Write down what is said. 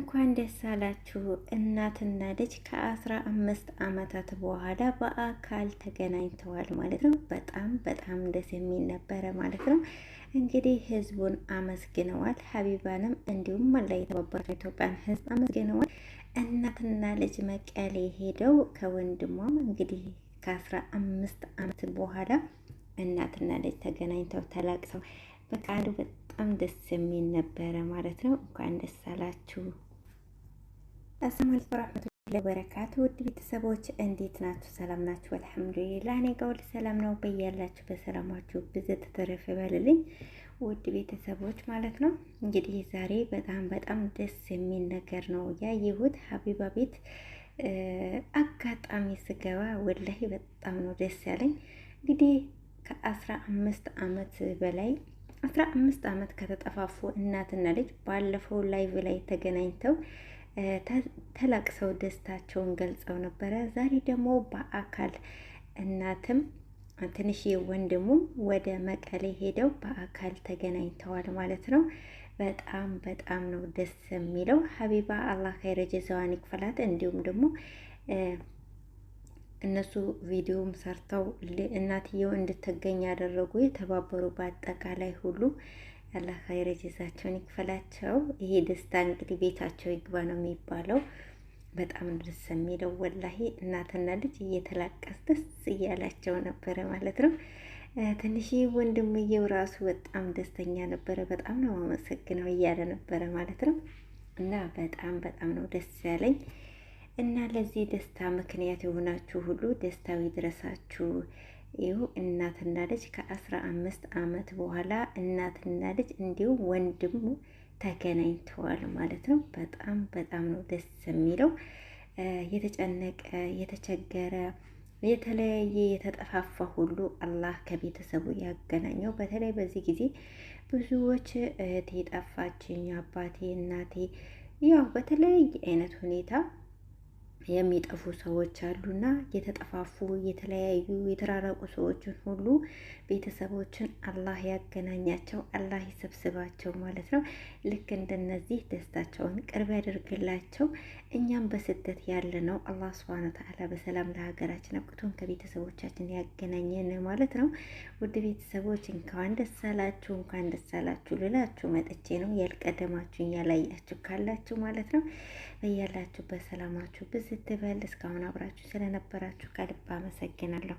እንኳን ደስ አላችሁ። እናትና ልጅ ከ15 ዓመታት በኋላ በአካል ተገናኝተዋል ማለት ነው። በጣም ደስ የሚል ነበረ ማለት ነው። እንግዲህ ህዝቡን አመስግነዋል። ሀቢባንም እንዲሁም መላ የተባበሩት ኢትዮጵያን ህዝብ አመስግነዋል። እናትና ልጅ መቀሌ ሄደው ከወንድሟም እንግዲህ ከ15 ዓመት በኋላ እናትና ልጅ ተገናኝተው ተላቅሰው በቃሉ በጣም ደስ የሚል ነበረ ማለት ነው። እንኳን ደስ አላችሁ። አሰላሙ አለይኩም ወራህመቱላሂ ወበረካቱ። ውድ ቤተሰቦች እንዴት ናችሁ? ሰላም ናችሁ? አልሐምዱሊላህ እኔ ጋር ሁሉ ሰላም ነው። በያላችሁ በሰላማችሁ ብዝት ተረፈ በልልኝ ውድ ቤተሰቦች ማለት ነው። እንግዲህ ዛሬ በጣም ደስ የሚል ነገር ነው ያየሁት። ሀቢባ ቤት አጋጣሚ ስገባ ወላሂ በጣም ነው ደስ ያለኝ። እንግዲህ ከ15 ዓመት በላይ 15 ዓመት ከተጠፋፉ እናትና ልጅ ባለፈው ላይቭ ላይ ተገናኝተው ተላቅሰው ደስታቸውን ገልጸው ነበረ። ዛሬ ደግሞ በአካል እናትም ትንሽዬ ወንድሙም ወደ መቀሌ ሄደው በአካል ተገናኝተዋል ማለት ነው። በጣም ነው ደስ የሚለው። ሀቢባ አላህ ኸይረ ጀዛዋን ይክፈላት። እንዲሁም ደግሞ እነሱ ቪዲዮም ሰርተው እናትየው እንድትገኝ ያደረጉ የተባበሩ በአጠቃላይ ሁሉ አላህ ኸይረ ጀዛቸውን ይክፈላቸው። ይሄ ደስታ እንግዲህ ቤታቸው ይግባ ነው የሚባለው። በጣም ደስ የሚለው ወላሂ እናትና ልጅ እየተላቀስ ደስ እያላቸው ነበረ ማለት ነው። ትንሽ ወንድምየው ራሱ በጣም ደስተኛ ነበረ። በጣም ነው አመሰግነው እያለ ነበረ ማለት ነው። እና በጣም ነው ደስ ያለኝ። እና ለዚህ ደስታ ምክንያት የሆናችሁ ሁሉ ደስታው ይድረሳችሁ። ይኸው እናትና ልጅ ከ15 ዓመት በኋላ እናትና ልጅ እንዲሁም ወንድሙ ተገናኝተዋል ማለት ነው። በጣም ነው ደስ የሚለው። የተጨነቀ የተቸገረ የተለያየ የተጠፋፋ ሁሉ አላህ ከቤተሰቡ ያገናኘው። በተለይ በዚህ ጊዜ ብዙዎች እህቴ ጠፋችኝ፣ አባቴ፣ እናቴ ያው በተለያየ አይነት ሁኔታ የሚጠፉ ሰዎች አሉና የተጠፋፉ የተለያዩ የተራራቁ ሰዎችን ሁሉ ቤተሰቦችን አላህ ያገናኛቸው፣ አላህ ይሰብስባቸው ማለት ነው። ልክ እንደነዚህ ደስታቸውን ቅርብ ያደርግላቸው። እኛም በስደት ያለ ነው አላህ ሱብሃነሁ ወተዓላ በሰላም ለሀገራችን አብቅቶን ከቤተሰቦቻችን ያገናኘን ማለት ነው። ውድ ቤተሰቦች እንኳን ደስ አላችሁ ልላችሁ መጥቼ ነው። ያልቀደማችሁ ያላያችሁ ካላችሁ ማለት ነው በያላችሁ በሰላማችሁ ብዝት በል። እስካሁን አብራችሁ ስለነበራችሁ ከልብ አመሰግናለሁ።